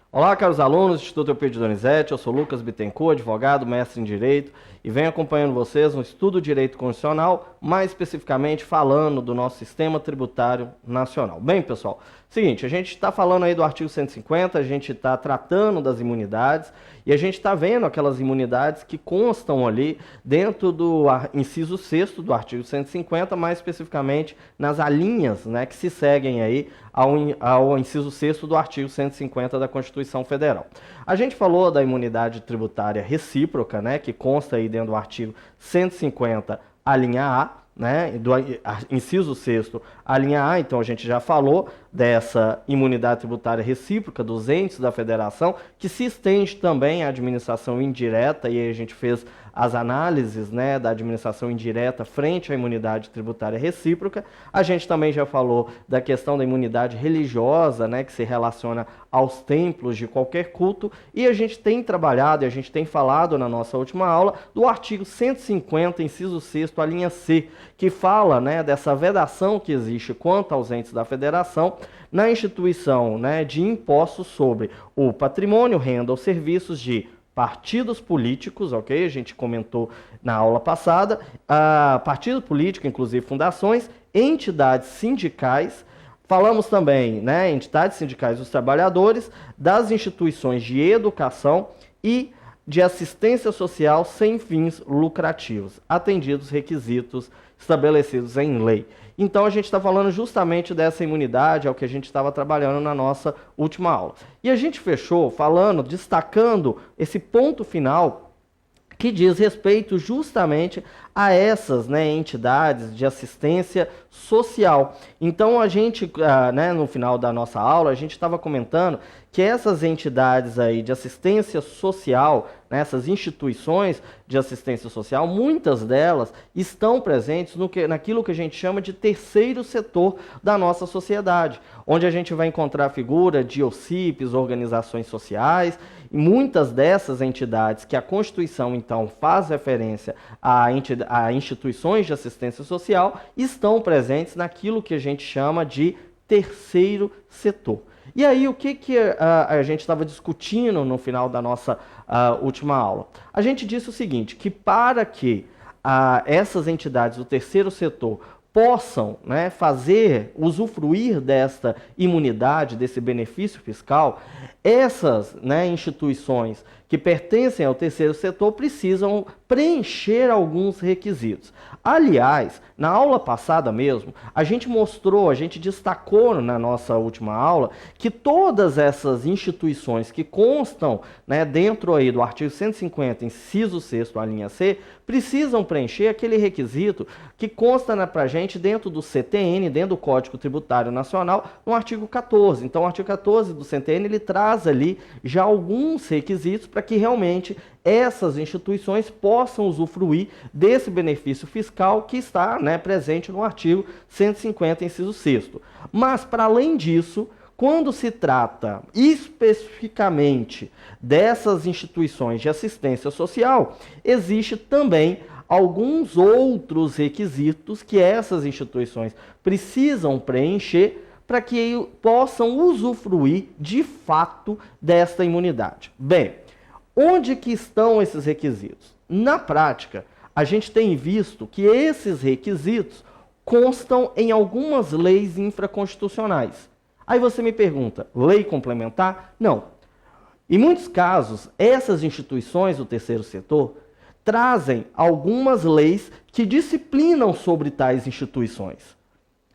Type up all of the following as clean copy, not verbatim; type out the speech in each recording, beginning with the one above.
Olá, caros alunos do Instituto Eupídio Donizete, eu sou Lucas Bittencourt, advogado, mestre em Direito, e venho acompanhando vocês no estudo de Direito Constitucional, mais especificamente falando do nosso Sistema Tributário Nacional. Bem, pessoal, seguinte, a gente está falando aí do artigo 150, a gente está tratando das imunidades, e a gente está vendo aquelas imunidades que constam ali dentro do inciso 6º do artigo 150, mais especificamente nas alíneas, né, que se seguem aí ao inciso 6º do artigo 150 da Constituição Federal. A gente falou da imunidade tributária recíproca, né, que consta aí dentro do artigo 150, a linha A, né, do inciso 6º, a linha A, então a gente já falou dessa imunidade tributária recíproca dos entes da federação, que se estende também à administração indireta, e aí a gente fez as análises, né, da administração indireta frente à imunidade tributária recíproca. A gente também já falou da questão da imunidade religiosa, né, que se relaciona aos templos de qualquer culto, e a gente tem trabalhado, e a gente tem falado na nossa última aula, do artigo 150, inciso 6º, a linha C, que fala, né, dessa vedação que existe quanto aos entes da federação na instituição, né, de impostos sobre o patrimônio, renda ou serviços de partidos políticos, ok? A gente comentou na aula passada, partido político, inclusive fundações, entidades sindicais, falamos também, né, entidades sindicais dos trabalhadores, das instituições de educação e de assistência social sem fins lucrativos, atendidos requisitos estabelecidos em lei. Então, a gente está falando justamente dessa imunidade, é o que a gente estava trabalhando na nossa última aula. E a gente fechou falando, destacando esse ponto final que diz respeito justamente a essas, né, entidades de assistência social. Então, a gente, né, no final da nossa aula, a gente estava comentando que essas entidades aí de assistência social, né, essas instituições de assistência social, muitas delas estão presentes naquilo que a gente chama de terceiro setor da nossa sociedade, onde a gente vai encontrar a figura de OCIPs, organizações sociais, e muitas dessas entidades que a Constituição, então, faz referência a instituições de assistência social, estão presentes naquilo que a gente chama de terceiro setor. E aí, o que a gente estava discutindo no final da nossa última aula? A gente disse o seguinte, que para que essas entidades do terceiro setor possam, né, usufruir desta imunidade, desse benefício fiscal, essas, né, instituições que pertencem ao terceiro setor precisam preencher alguns requisitos. Aliás, na aula passada mesmo, a gente mostrou, a gente destacou na nossa última aula, que todas essas instituições que constam, né, dentro aí do artigo 150, inciso 6º, a linha C, precisam preencher aquele requisito que consta para a gente dentro do CTN, dentro do Código Tributário Nacional, no artigo 14. Então, o artigo 14 do CTN, ele traz ali já alguns requisitos para que realmente essas instituições possam usufruir desse benefício fiscal que está, né, presente no artigo 150, inciso 6º. Mas, para além disso, quando se trata especificamente dessas instituições de assistência social, existe também alguns outros requisitos que essas instituições precisam preencher para que possam usufruir de fato desta imunidade. Bem, onde que estão esses requisitos? Na prática, a gente tem visto que esses requisitos constam em algumas leis infraconstitucionais. Aí você me pergunta, lei complementar? Não. Em muitos casos, essas instituições do terceiro setor trazem algumas leis que disciplinam sobre tais instituições.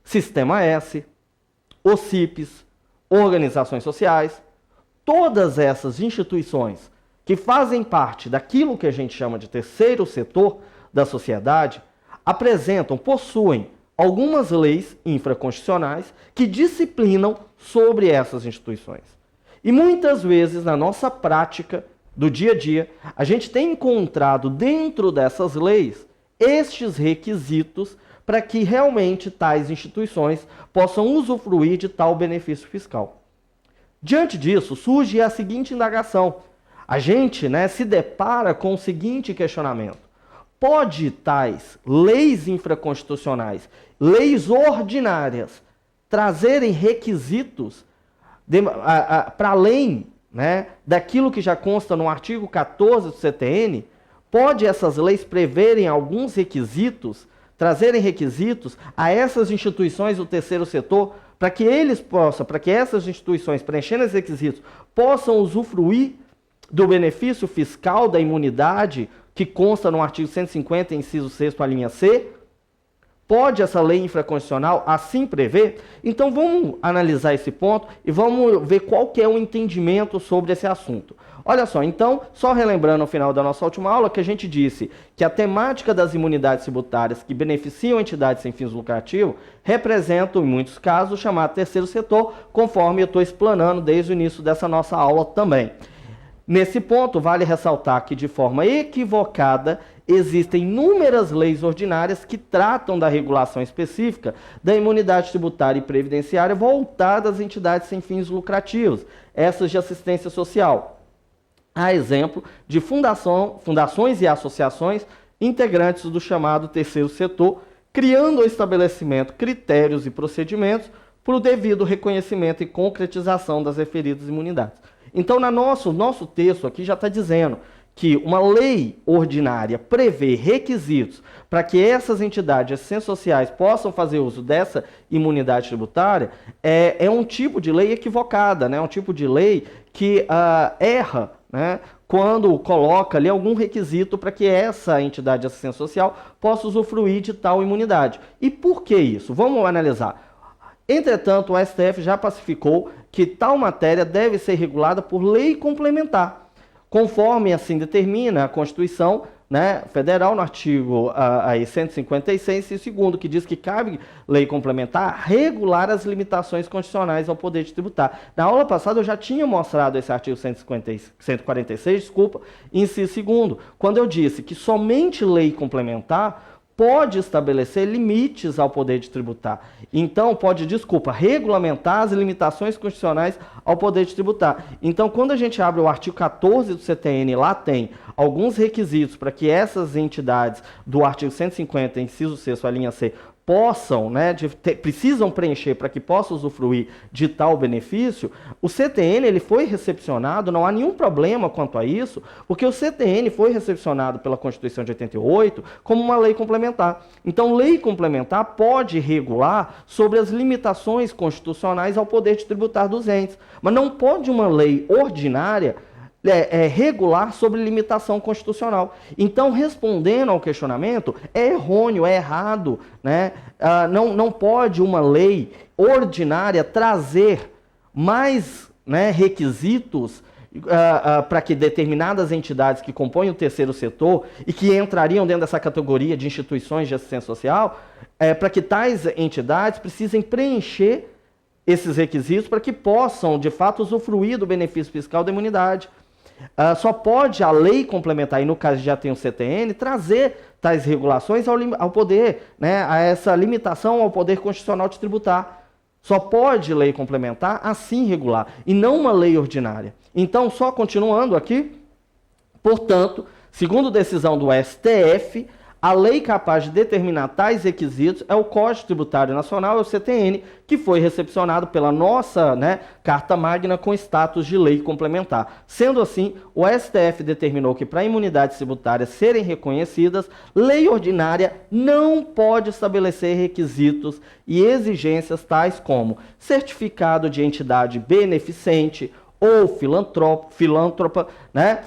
Sistema S, OCIPs, organizações sociais, todas essas instituições que fazem parte daquilo que a gente chama de terceiro setor da sociedade, possuem algumas leis infraconstitucionais que disciplinam sobre essas instituições. E muitas vezes, na nossa prática do dia a dia, a gente tem encontrado dentro dessas leis estes requisitos para que realmente tais instituições possam usufruir de tal benefício fiscal. Diante disso, surge a seguinte indagação. A gente, né, se depara com o seguinte questionamento. Pode tais leis infraconstitucionais, leis ordinárias, trazerem requisitos para além né, daquilo que já consta no artigo 14 do CTN, pode essas leis preverem alguns requisitos, trazerem requisitos a essas instituições do terceiro setor, para que essas instituições, preenchendo esses requisitos, possam usufruir do benefício fiscal da imunidade que consta no artigo 150, inciso 6º, a linha C? Pode essa lei infraconstitucional assim prever? Então vamos analisar esse ponto e vamos ver qual que é o entendimento sobre esse assunto. Olha só, então, só relembrando no final da nossa última aula que a gente disse que a temática das imunidades tributárias que beneficiam entidades sem fins lucrativos representam, em muitos casos, o chamado terceiro setor, conforme eu estou explanando desde o início dessa nossa aula também. Nesse ponto, vale ressaltar que, de forma equivocada, existem inúmeras leis ordinárias que tratam da regulação específica da imunidade tributária e previdenciária voltada às entidades sem fins lucrativos, essas de assistência social. A exemplo de fundações e associações integrantes do chamado terceiro setor, criando ou estabelecimento critérios e procedimentos para o devido reconhecimento e concretização das referidas imunidades. Então, nosso texto aqui já está dizendo que uma lei ordinária prevê requisitos para que essas entidades assistentes sociais possam fazer uso dessa imunidade tributária é um tipo de lei equivocada, né? É um tipo de lei que erra, né, quando coloca ali algum requisito para que essa entidade de assistência social possa usufruir de tal imunidade. E por que isso? Vamos analisar. Entretanto, o STF já pacificou que tal matéria deve ser regulada por lei complementar, conforme assim determina a Constituição, né, Federal, no artigo 156, e segundo, que diz que cabe lei complementar regular as limitações constitucionais ao poder de tributar. Na aula passada eu já tinha mostrado esse artigo 146, inciso segundo, quando eu disse que somente lei complementar pode estabelecer limites ao poder de tributar. Então, regulamentar as limitações constitucionais ao poder de tributar. Então, quando a gente abre o artigo 14 do CTN, lá tem alguns requisitos para que essas entidades do artigo 150, inciso 6º, a linha C, possam, né, precisam preencher para que possam usufruir de tal benefício, o CTN ele foi recepcionado, não há nenhum problema quanto a isso, porque o CTN foi recepcionado pela Constituição de 88 como uma lei complementar. Então, lei complementar pode regular sobre as limitações constitucionais ao poder de tributar dos entes, mas não pode uma lei ordinária regular sobre limitação constitucional. Então, respondendo ao questionamento, é errôneo, é errado, né? Não pode uma lei ordinária trazer mais, né, requisitos para que determinadas entidades que compõem o terceiro setor e que entrariam dentro dessa categoria de instituições de assistência social, para que tais entidades precisem preencher esses requisitos para que possam, de fato, usufruir do benefício fiscal da imunidade. Só pode a lei complementar, e no caso já tem o CTN, trazer tais regulações ao poder, né, a essa limitação ao poder constitucional de tributar. Só pode lei complementar assim regular, e não uma lei ordinária. Então, só continuando aqui, portanto, segundo decisão do STF, a lei capaz de determinar tais requisitos é o Código Tributário Nacional, é o CTN, que foi recepcionado pela nossa, né, Carta Magna com status de lei complementar. Sendo assim, o STF determinou que para imunidades tributárias serem reconhecidas, lei ordinária não pode estabelecer requisitos e exigências tais como certificado de entidade beneficente ou filântropa, né,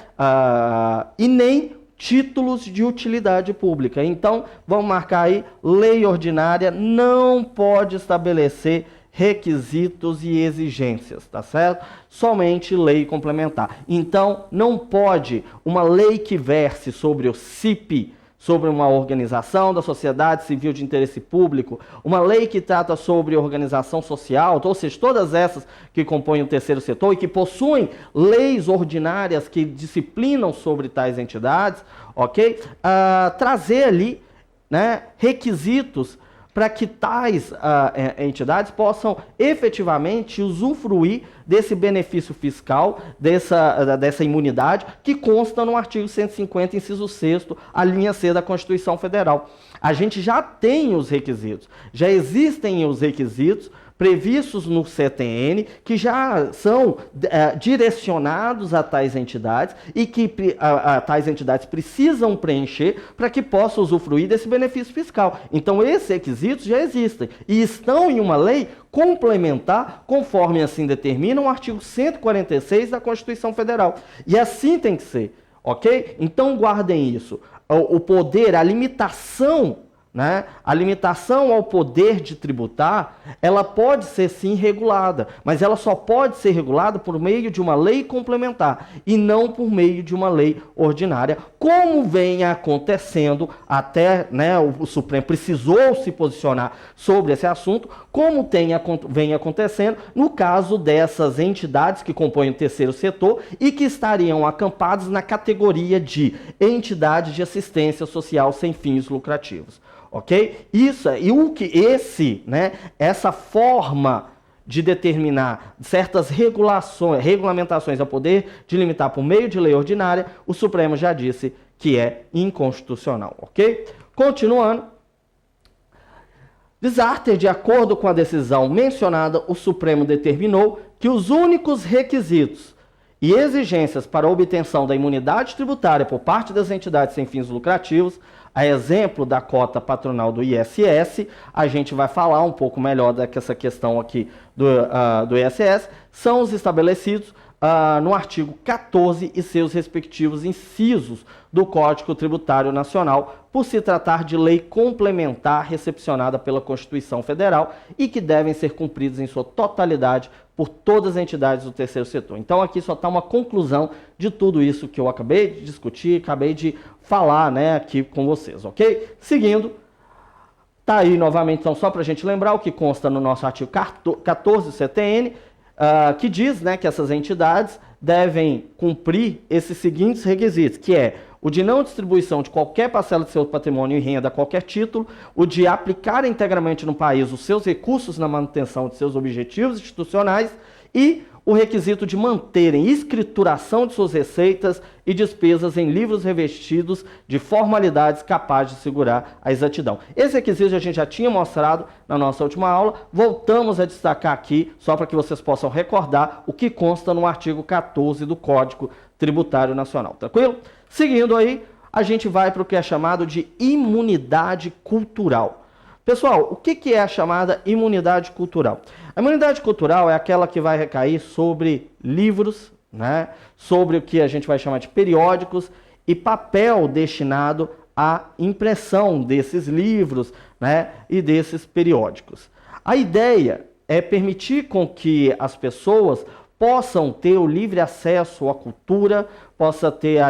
e nem títulos de utilidade pública. Então, vamos marcar aí, lei ordinária não pode estabelecer requisitos e exigências, tá certo? Somente lei complementar. Então, não pode uma lei que verse sobre o CIP, sobre uma organização da sociedade civil de interesse público, uma lei que trata sobre organização social, ou seja, todas essas que compõem o terceiro setor e que possuem leis ordinárias que disciplinam sobre tais entidades, ok? Trazer ali, né, requisitos para que tais entidades possam efetivamente usufruir desse benefício fiscal, dessa imunidade, que consta no artigo 150, inciso 6º, a linha C da Constituição Federal. A gente já tem os requisitos, já existem os requisitos previstos no CTN, que já são direcionados a tais entidades e que tais entidades precisam preencher para que possam usufruir desse benefício fiscal. Então, esses requisitos já existem e estão em uma lei complementar, conforme assim determina o artigo 146 da Constituição Federal. E assim tem que ser, ok? Então, guardem isso. O poder, a limitação, né? A limitação ao poder de tributar, ela pode ser sim regulada, mas ela só pode ser regulada por meio de uma lei complementar e não por meio de uma lei ordinária, como vem acontecendo até, né, o Supremo precisou se posicionar sobre esse assunto, como vem acontecendo no caso dessas entidades que compõem o terceiro setor e que estariam acampadas na categoria de entidades de assistência social sem fins lucrativos. Ok? Isso e o que essa forma de determinar certas regulamentações ao poder de limitar por meio de lei ordinária, o Supremo já disse que é inconstitucional, ok? Continuando, Desarter, de acordo com a decisão mencionada, o Supremo determinou que os únicos requisitos e exigências para a obtenção da imunidade tributária por parte das entidades sem fins lucrativos, a exemplo da cota patronal do ISS, a gente vai falar um pouco melhor dessa questão aqui do ISS, são os estabelecidos no artigo 14 e seus respectivos incisos do Código Tributário Nacional, por se tratar de lei complementar recepcionada pela Constituição Federal e que devem ser cumpridos em sua totalidade por todas as entidades do terceiro setor. Então aqui só está uma conclusão de tudo isso que eu acabei de discutir, acabei de falar, né, aqui com vocês, ok? Seguindo, tá aí novamente, então só para a gente lembrar o que consta no nosso artigo 14 do CTN, que diz, né, que essas entidades devem cumprir esses seguintes requisitos, que é o de não distribuição de qualquer parcela de seu patrimônio e renda a qualquer título, o de aplicar integralmente no país os seus recursos na manutenção de seus objetivos institucionais e o requisito de manterem escrituração de suas receitas e despesas em livros revestidos de formalidades capazes de segurar a exatidão. Esse requisito a gente já tinha mostrado na nossa última aula, voltamos a destacar aqui, só para que vocês possam recordar o que consta no artigo 14 do Código Tributário Nacional, tranquilo? Seguindo aí, a gente vai para o que é chamado de imunidade cultural. Pessoal, o que é a chamada imunidade cultural? A imunidade cultural é aquela que vai recair sobre livros, né, sobre o que a gente vai chamar de periódicos e papel destinado à impressão desses livros, né, e desses periódicos. A ideia é permitir com que as pessoas possam ter o livre acesso à cultura, possa ter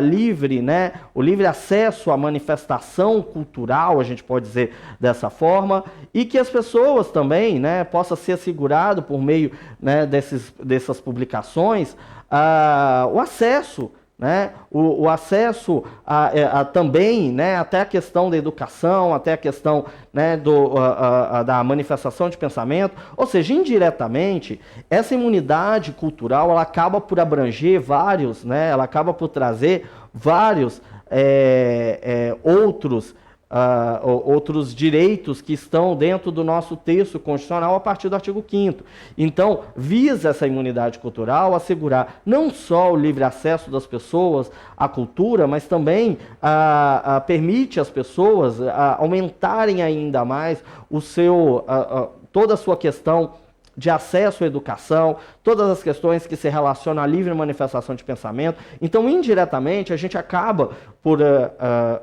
o livre acesso à manifestação cultural, a gente pode dizer dessa forma, e que as pessoas também, né, possa ser assegurado por meio, né, dessas publicações o acesso, né, o acesso também, né, até a questão da educação, até a questão, né, da manifestação de pensamento, ou seja, indiretamente, essa imunidade cultural ela acaba por abranger vários, né, ela acaba por trazer vários outros direitos que estão dentro do nosso texto constitucional a partir do artigo 5º. Então, visa essa imunidade cultural assegurar não só o livre acesso das pessoas à cultura, mas também permite às pessoas aumentarem ainda mais toda a sua questão de acesso à educação, todas as questões que se relacionam à livre manifestação de pensamento. Então, indiretamente, a gente acaba por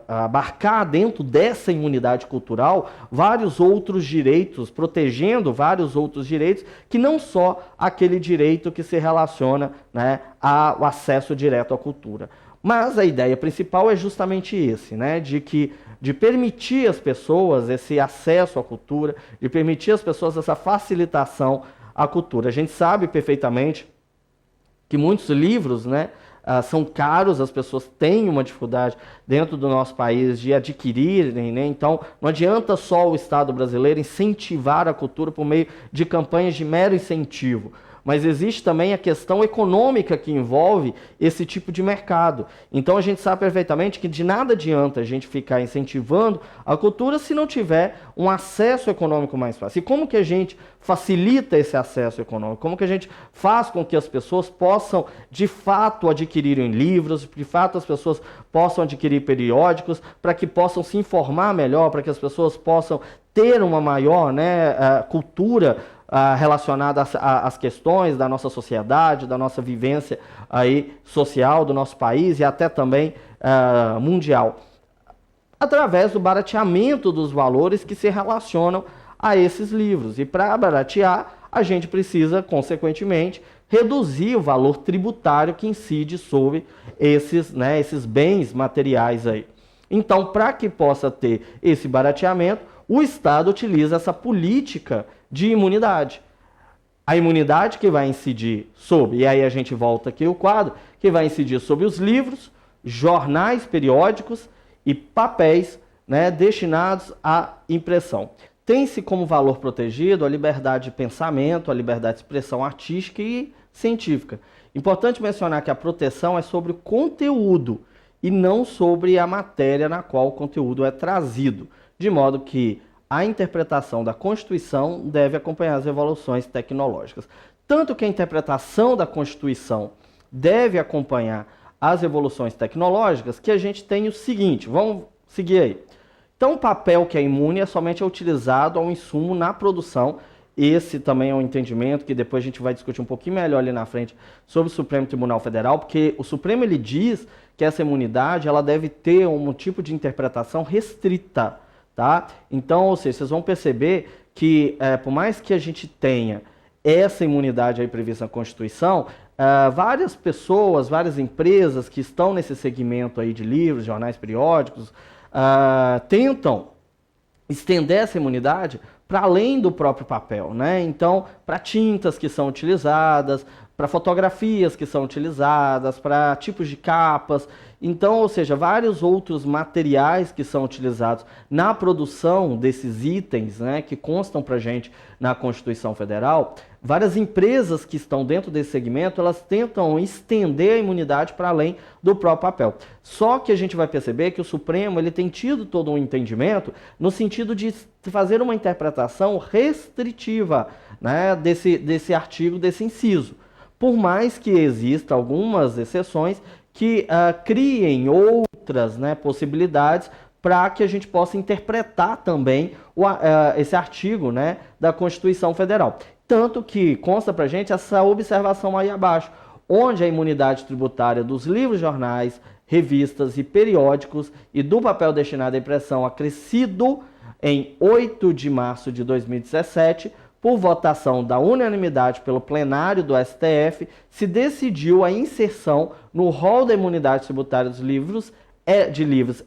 abarcar dentro dessa imunidade cultural vários outros direitos, protegendo vários outros direitos, que não só aquele direito que se relaciona, né, ao acesso direto à cultura. Mas a ideia principal é justamente esse, né, de permitir às pessoas esse acesso à cultura, de permitir às pessoas essa facilitação à cultura. A gente sabe perfeitamente que muitos livros, né, são caros, as pessoas têm uma dificuldade dentro do nosso país de adquirirem, né? Então não adianta só o Estado brasileiro incentivar a cultura por meio de campanhas de mero incentivo. mas existe também a questão econômica que envolve esse tipo de mercado. Então a gente sabe perfeitamente que de nada adianta a gente ficar incentivando a cultura se não tiver um acesso econômico mais fácil. E como que a gente facilita esse acesso econômico? Como que a gente faz com que as pessoas possam, de fato, adquirirem livros, de fato as pessoas possam adquirir periódicos, para que possam se informar melhor, para que as pessoas possam ter uma maior, cultura relacionada às questões da nossa sociedade, da nossa vivência aí social do nosso país e até também mundial, através do barateamento dos valores que se relacionam a esses livros. E para baratear, a gente precisa, consequentemente, reduzir o valor tributário que incide sobre esses bens materiais aí. Então, para que possa ter esse barateamento, o Estado utiliza essa política de imunidade. A imunidade que vai incidir sobre, e aí a gente volta aqui o quadro, que vai incidir sobre os livros, jornais, periódicos e papéis, destinados à impressão. Tem-se como valor protegido a liberdade de pensamento, a liberdade de expressão artística e científica. Importante mencionar que a proteção é sobre o conteúdo e não sobre a matéria na qual o conteúdo é trazido, de modo que a interpretação da Constituição deve acompanhar as evoluções tecnológicas. Tanto que a interpretação da Constituição deve acompanhar as evoluções tecnológicas, que a gente tem o seguinte, vamos seguir aí. Então, o papel que é imune é somente utilizado ao insumo na produção. Esse também é um entendimento que depois a gente vai discutir um pouquinho melhor ali na frente sobre o Supremo Tribunal Federal, porque o Supremo ele diz que essa imunidade ela deve ter um tipo de interpretação restrita, tá? Então, ou seja, vocês vão perceber que por mais que a gente tenha essa imunidade aí prevista na Constituição, várias pessoas, várias empresas que estão nesse segmento aí de livros, jornais, periódicos, tentam estender essa imunidade para além do próprio papel, Então, para tintas que são utilizadas, para fotografias que são utilizadas, para tipos de capas. Então, ou seja, vários outros materiais que são utilizados na produção desses itens, que constam para a gente na Constituição Federal, várias empresas que estão dentro desse segmento, elas tentam estender a imunidade para além do próprio papel. Só que a gente vai perceber que o Supremo ele tem tido todo um entendimento no sentido de fazer uma interpretação restritiva, desse artigo, desse inciso. Por mais que existam algumas exceções que criem outras possibilidades para que a gente possa interpretar também esse artigo da Constituição Federal. Tanto que consta para a gente essa observação aí abaixo, onde a imunidade tributária dos livros, jornais, revistas e periódicos e do papel destinado à impressão acrescido em 8 de março de 2017, por votação da unanimidade pelo plenário do STF, se decidiu a inserção no rol da imunidade tributária dos livros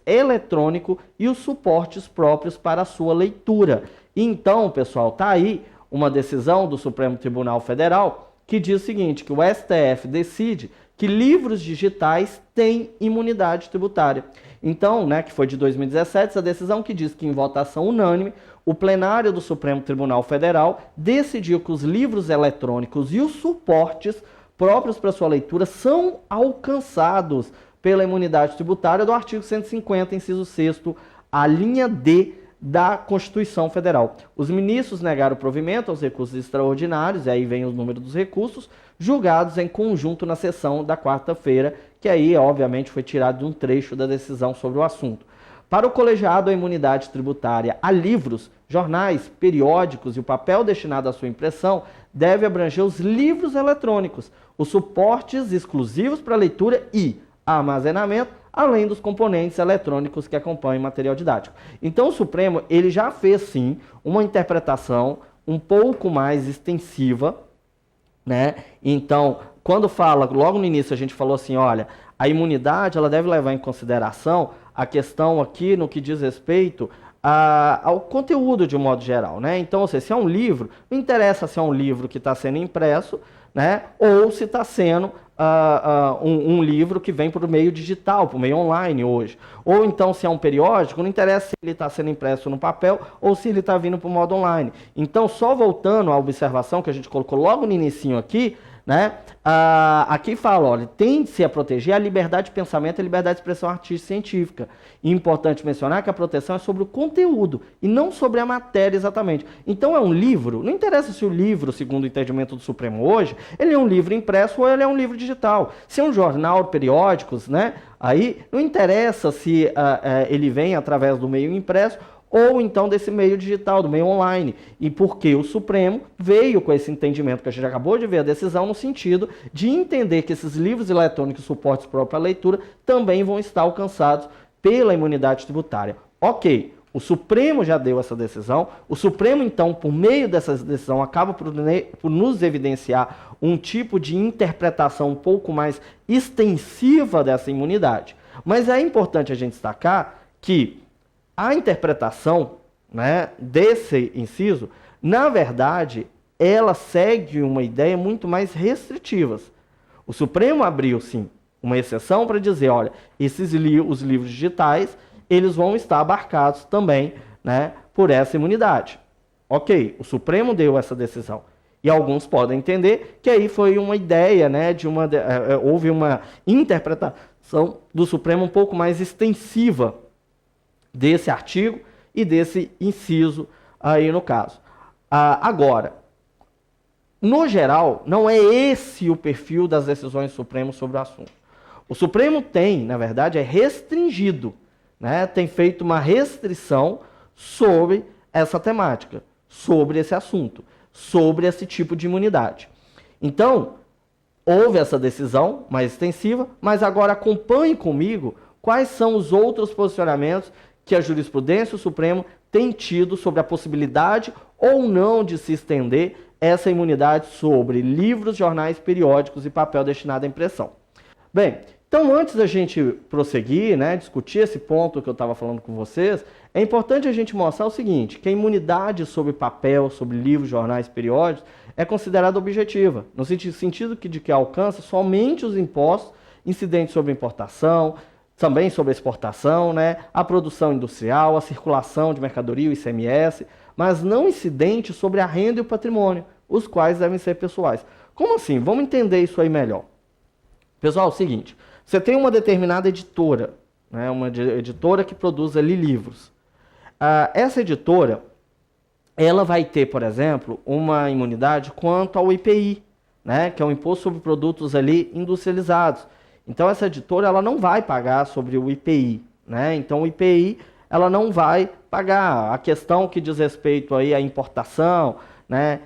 eletrônico e os suportes próprios para a sua leitura. Então, pessoal, está aí uma decisão do Supremo Tribunal Federal que diz o seguinte, que o STF decide que livros digitais têm imunidade tributária. Então, que foi de 2017, essa decisão que diz que em votação unânime, o plenário do Supremo Tribunal Federal decidiu que os livros eletrônicos e os suportes próprios para sua leitura são alcançados pela imunidade tributária do artigo 150, inciso 6º, a linha D da Constituição Federal. Os ministros negaram provimento aos recursos extraordinários, e aí vem o número dos recursos, julgados em conjunto na sessão da quarta-feira, que aí, obviamente, foi tirado de um trecho da decisão sobre o assunto. Para o colegiado, a imunidade tributária a livros, jornais, periódicos e o papel destinado à sua impressão deve abranger os livros eletrônicos, os suportes exclusivos para leitura e armazenamento, além dos componentes eletrônicos que acompanham o material didático. Então o Supremo ele já fez sim uma interpretação um pouco mais extensiva, Então, quando fala, logo no início a gente falou assim, olha, a imunidade ela deve levar em consideração a questão aqui no que diz respeito ao conteúdo de um modo geral, Então, ou seja, se é um livro, não interessa se é um livro que está sendo impresso, ou se está sendo um livro que vem por meio digital, por meio online hoje. Ou então, se é um periódico, não interessa se ele está sendo impresso no papel ou se ele está vindo para o modo online. Então, só voltando à observação que a gente colocou logo no inicinho aqui, né? Aqui fala, olha, tem-se a proteger a liberdade de pensamento e a liberdade de expressão artística e científica. E importante mencionar que a proteção é sobre o conteúdo e não sobre a matéria exatamente. Então é um livro, não interessa se o livro, segundo o entendimento do Supremo hoje, ele é um livro impresso ou ele é um livro digital. Se é um jornal, periódicos, né? Aí não interessa se ele vem através do meio impresso ou então desse meio digital, do meio online. E porque o Supremo veio com esse entendimento que a gente acabou de ver a decisão, no sentido de entender que esses livros eletrônicos e suportes próprios à leitura também vão estar alcançados pela imunidade tributária. Ok, o Supremo já deu essa decisão, o Supremo, então, por meio dessa decisão, acaba por nos evidenciar um tipo de interpretação um pouco mais extensiva dessa imunidade. Mas é importante a gente destacar que a interpretação, né, desse inciso, na verdade, ela segue uma ideia muito mais restritiva. O Supremo abriu, sim, uma exceção para dizer, olha, os livros digitais, eles vão estar abarcados também, né, por essa imunidade. Ok, o Supremo deu essa decisão. E alguns podem entender que aí foi uma ideia, né, houve uma interpretação do Supremo um pouco mais extensiva desse artigo e desse inciso aí no caso. Agora, no geral, não é esse o perfil das decisões do Supremo sobre o assunto. O Supremo tem, na verdade, é restringido, né? Tem feito uma restrição sobre essa temática, sobre esse assunto, sobre esse tipo de imunidade. Então, houve essa decisão mais extensiva, mas agora acompanhe comigo quais são os outros posicionamentos que a jurisprudência do Supremo tem tido sobre a possibilidade ou não de se estender essa imunidade sobre livros, jornais, periódicos e papel destinado à impressão. Bem, então antes da gente prosseguir, né, discutir esse ponto que eu estava falando com vocês, é importante a gente mostrar o seguinte, que a imunidade sobre papel, sobre livros, jornais, periódicos, é considerada objetiva, no sentido de que alcança somente os impostos incidentes sobre importação, também sobre a exportação, né, a produção industrial, a circulação de mercadoria, o ICMS, mas não incidente sobre a renda e o patrimônio, os quais devem ser pessoais. Como assim? Vamos entender isso aí melhor. Pessoal, é o seguinte, você tem uma determinada editora, né, uma editora que produz ali livros. Essa editora, ela vai ter, por exemplo, uma imunidade quanto ao IPI, né, que é o Imposto sobre Produtos ali industrializados. Então, essa editora ela não vai pagar sobre o IPI, né? Então, o IPI ela não vai pagar. A questão que diz respeito aí à importação, né?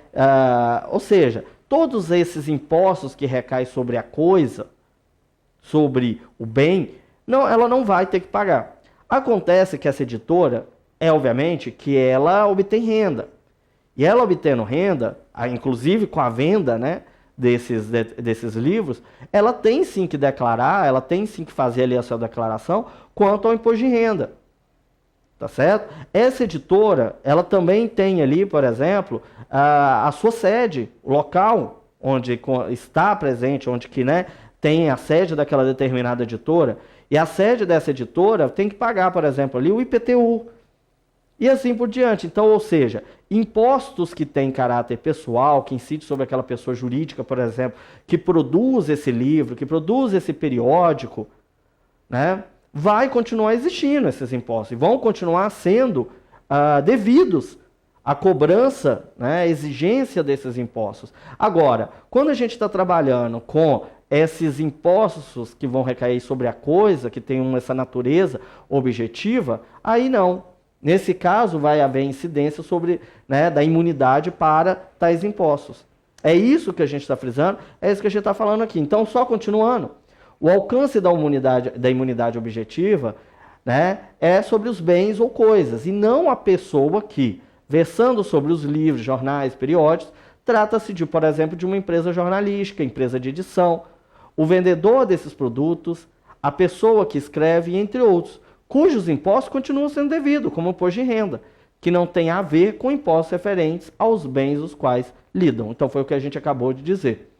Ou seja, todos esses impostos que recaem sobre a coisa, sobre o bem, ela não vai ter que pagar. Acontece que essa editora, obviamente, que ela obtém renda. E ela obtendo renda, inclusive com a venda, né, desses livros, ela tem sim que declarar, ela tem sim que fazer ali a sua declaração quanto ao imposto de renda. Tá certo? Essa editora, ela também tem ali, por exemplo, a sua sede, o local onde está presente, onde que, né, tem a sede daquela determinada editora, e a sede dessa editora tem que pagar, por exemplo, ali o IPTU. E assim por diante. Então, ou seja, impostos que têm caráter pessoal, que incidem sobre aquela pessoa jurídica, por exemplo, que produz esse livro, que produz esse periódico, né, vai continuar existindo esses impostos. E vão continuar sendo devidos à cobrança, né, à exigência desses impostos. Agora, quando a gente está trabalhando com esses impostos que vão recair sobre a coisa, que tem essa natureza objetiva, aí não. Nesse caso, vai haver incidência sobre, né, da imunidade para tais impostos. É isso que a gente está frisando, é isso que a gente está falando aqui. Então, só continuando, o alcance da imunidade objetiva, né, é sobre os bens ou coisas, e não a pessoa que, versando sobre os livros, jornais, periódicos, trata-se de, por exemplo, de uma empresa jornalística, empresa de edição, o vendedor desses produtos, a pessoa que escreve, entre outros, cujos impostos continuam sendo devidos, como o imposto de renda, que não tem a ver com impostos referentes aos bens os quais lidam. Então, foi o que a gente acabou de dizer.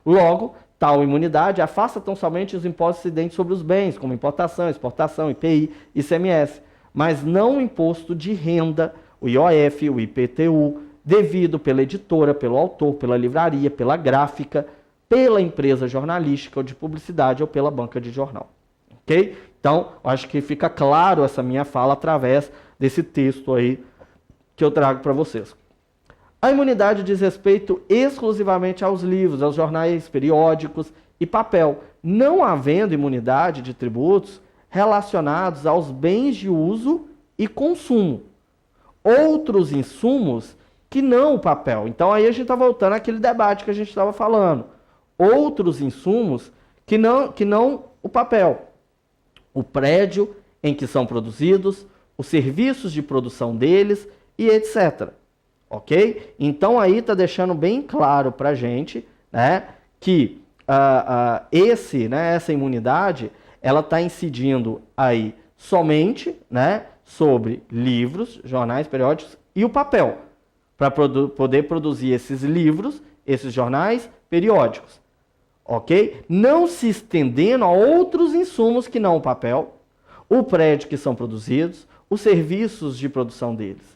Logo, tal imunidade afasta tão somente os impostos incidentes sobre os bens, como importação, exportação, IPI, ICMS, mas não o imposto de renda, o IOF, o IPTU, devido pela editora, pelo autor, pela livraria, pela gráfica, pela empresa jornalística ou de publicidade ou pela banca de jornal. Ok? Então, acho que fica claro essa minha fala através desse texto aí que eu trago para vocês. A imunidade diz respeito exclusivamente aos livros, aos jornais periódicos e papel, não havendo imunidade de tributos relacionados aos bens de uso e consumo. Outros insumos que não o papel. Então aí a gente está voltando àquele debate que a gente estava falando. Outros insumos que não o papel. O prédio em que são produzidos, os serviços de produção deles e etc. Ok? Então aí está deixando bem claro para a gente, né, que essa imunidade ela está incidindo aí somente, né, sobre livros, jornais, periódicos e o papel, para poder produzir esses livros, esses jornais, periódicos. Ok? Não se estendendo a outros insumos que não o papel, o prédio que são produzidos, os serviços de produção deles.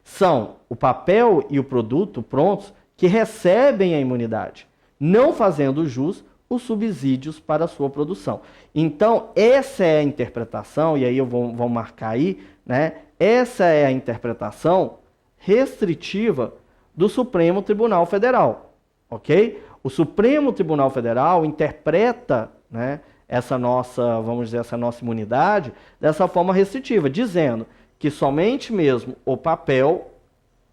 São o papel e o produto prontos que recebem a imunidade, não fazendo jus os subsídios para a sua produção. Então, essa é a interpretação, e aí eu vou marcar aí, né? Essa é a interpretação restritiva do Supremo Tribunal Federal, ok? O Supremo Tribunal Federal interpreta, né, essa nossa imunidade dessa forma restritiva, dizendo que somente mesmo o papel,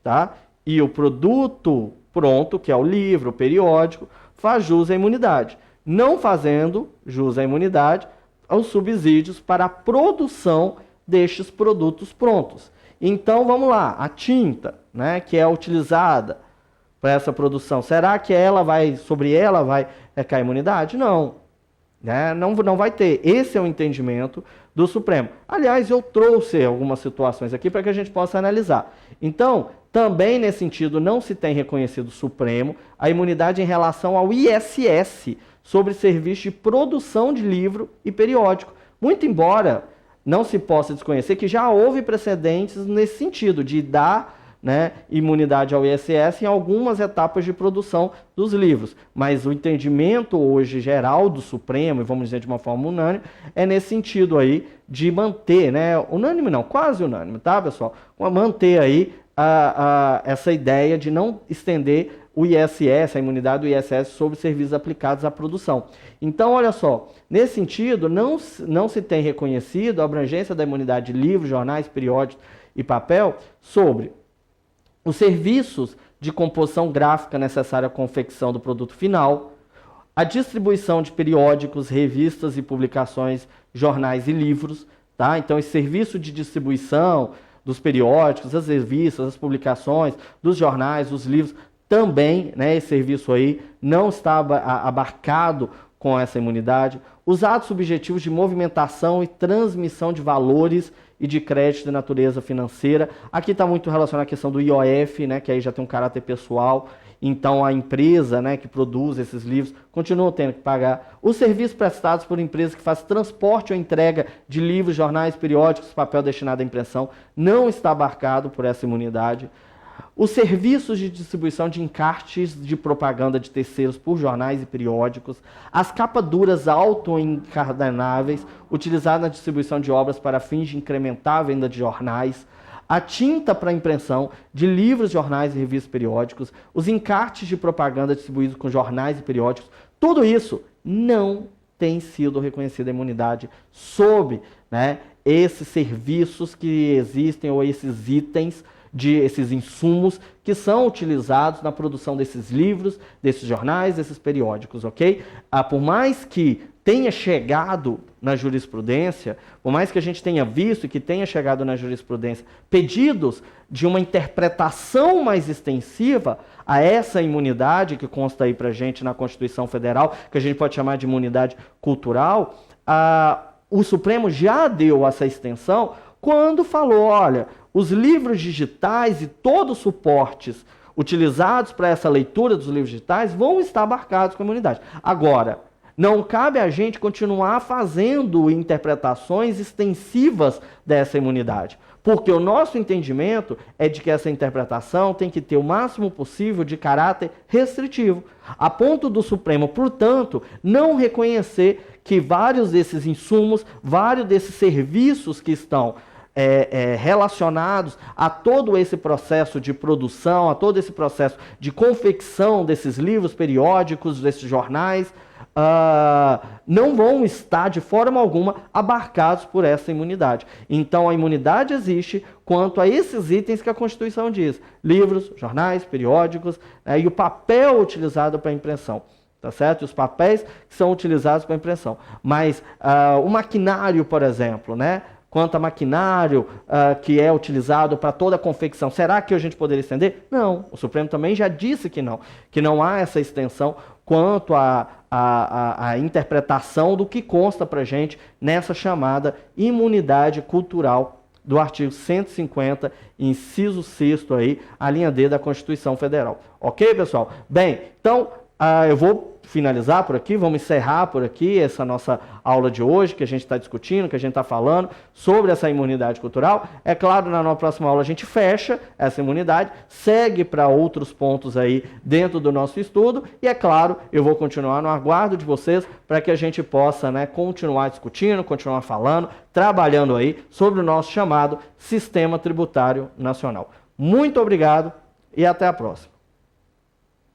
tá, e o produto pronto, que é o livro, o periódico, faz jus à imunidade, não fazendo jus à imunidade aos subsídios para a produção destes produtos prontos. Então, vamos lá, a tinta, né, que é utilizada para essa produção, será que sobre ela vai recair imunidade? Não. Né? Não vai ter. Esse é o entendimento do Supremo. Aliás, eu trouxe algumas situações aqui para que a gente possa analisar. Então, também nesse sentido, não se tem reconhecido o Supremo a imunidade em relação ao ISS, sobre serviço de produção de livro e periódico. Muito embora não se possa desconhecer que já houve precedentes nesse sentido, de dar, né, imunidade ao ISS em algumas etapas de produção dos livros. Mas o entendimento hoje geral do Supremo, e vamos dizer de uma forma unânime, é nesse sentido aí de manter, né, unânime não, quase unânime, tá, pessoal? Manter aí essa ideia de não estender o ISS, a imunidade do ISS sobre serviços aplicados à produção. Então, olha só, nesse sentido, não se tem reconhecido a abrangência da imunidade de livros, jornais, periódicos e papel sobre os serviços de composição gráfica necessária à confecção do produto final, a distribuição de periódicos, revistas e publicações, jornais e livros, tá? Então, esse serviço de distribuição dos periódicos, as revistas, as publicações, dos jornais, dos livros, também, né, esse serviço aí não está abarcado com essa imunidade. Os atos subjetivos de movimentação e transmissão de valores e de crédito de natureza financeira. Aqui está muito relacionado à questão do IOF, né, que aí já tem um caráter pessoal. Então, a empresa, né, que produz esses livros continua tendo que pagar. Os serviços prestados por empresas que fazem transporte ou entrega de livros, jornais, periódicos, papel destinado à impressão, não está abarcado por essa imunidade. Os serviços de distribuição de encartes de propaganda de terceiros por jornais e periódicos, as capas duras auto-encadernáveis utilizadas na distribuição de obras para fins de incrementar a venda de jornais, a tinta para impressão de livros, jornais e revistas periódicos, os encartes de propaganda distribuídos com jornais e periódicos, tudo isso não tem sido reconhecida a imunidade sob, né, esses serviços que existem ou esses itens, esses insumos que são utilizados na produção desses livros, desses jornais, desses periódicos, ok? Por mais que tenha chegado na jurisprudência, por mais que a gente tenha visto que tenha chegado na jurisprudência pedidos de uma interpretação mais extensiva a essa imunidade que consta aí pra gente na Constituição Federal, que a gente pode chamar de imunidade cultural, o Supremo já deu essa extensão quando falou, olha, os livros digitais e todos os suportes utilizados para essa leitura dos livros digitais vão estar abarcados com a imunidade. Agora, não cabe a gente continuar fazendo interpretações extensivas dessa imunidade, porque o nosso entendimento é de que essa interpretação tem que ter o máximo possível de caráter restritivo, a ponto do Supremo, portanto, não reconhecer que vários desses insumos, vários desses serviços que estão relacionados a todo esse processo de produção, a todo esse processo de confecção desses livros periódicos, desses jornais, não vão estar de forma alguma abarcados por essa imunidade. Então a imunidade existe quanto a esses itens que a Constituição diz: livros, jornais, periódicos, e o papel utilizado para impressão. Tá certo? Os papéis que são utilizados para impressão. Mas o maquinário, por exemplo, né? Quanto a maquinário que é utilizado para toda a confecção, será que a gente poderia estender? Não, o Supremo também já disse que não há essa extensão quanto à interpretação do que consta para a gente nessa chamada imunidade cultural do artigo 150, inciso 6º aí, a linha D da Constituição Federal. Ok, pessoal? Bem, então eu vou finalizar por aqui, vamos encerrar por aqui essa nossa aula de hoje, que a gente está discutindo, que a gente está falando sobre essa imunidade cultural. É claro, na próxima aula a gente fecha essa imunidade, segue para outros pontos aí dentro do nosso estudo, e é claro, eu vou continuar no aguardo de vocês para que a gente possa, né, continuar discutindo, continuar falando, trabalhando aí sobre o nosso chamado Sistema Tributário Nacional. Muito obrigado e até a próxima.